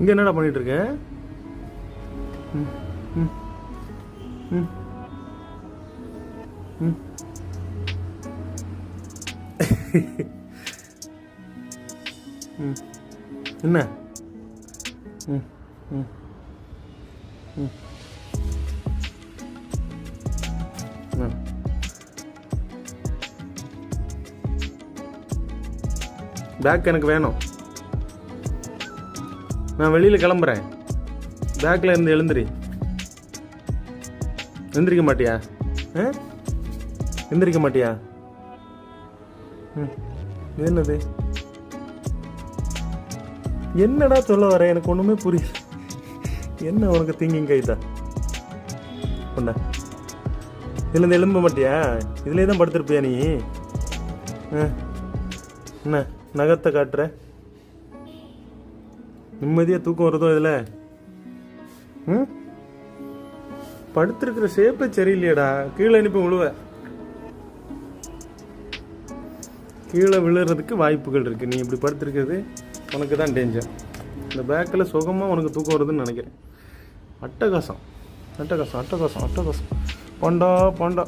இங்கே என்னடா பண்ணிட்டு இருக்க? ம் ம் ம் ம் ம் என்ன? ம் ம் ம் பேக் எனக்கு வேணும். நான் வெளியில் கிளம்புறேன். பேக்கில் இருந்து எழுந்திரி. எந்திரிக்க மாட்டியா? எந்திரிக்க மாட்டியா? ம் என்னது? என்னடா சொல்ல வர? எனக்கு ஒன்றுமே புரியல. என்ன உனக்கு திங்கிங் கைதா? கொண்டா. இதுலேருந்து எழும்ப மாட்டியா? இதுலேயே தான் படுத்திருப்பியா நீ? என்ன நகத்தை காட்டுற? நிம்மதியாக தூக்கம் வருதோ இதில்? ம் படுத்திருக்கிற ஷேப்பே சரியில்லையடா. கீழே அனுப்பி விழுவ. கீழே விழுறதுக்கு வாய்ப்புகள் இருக்குது. நீ இப்படி படுத்திருக்கிறது உனக்கு தான் டேஞ்சர். இந்த பேக்கில் சுகமாக உனக்கு தூக்கம் வருதுன்னு நினைக்கிறேன். அட்டகாசம் அட்டகாசம் அட்டகாசம் அட்டகாசம். போண்டா போண்டா.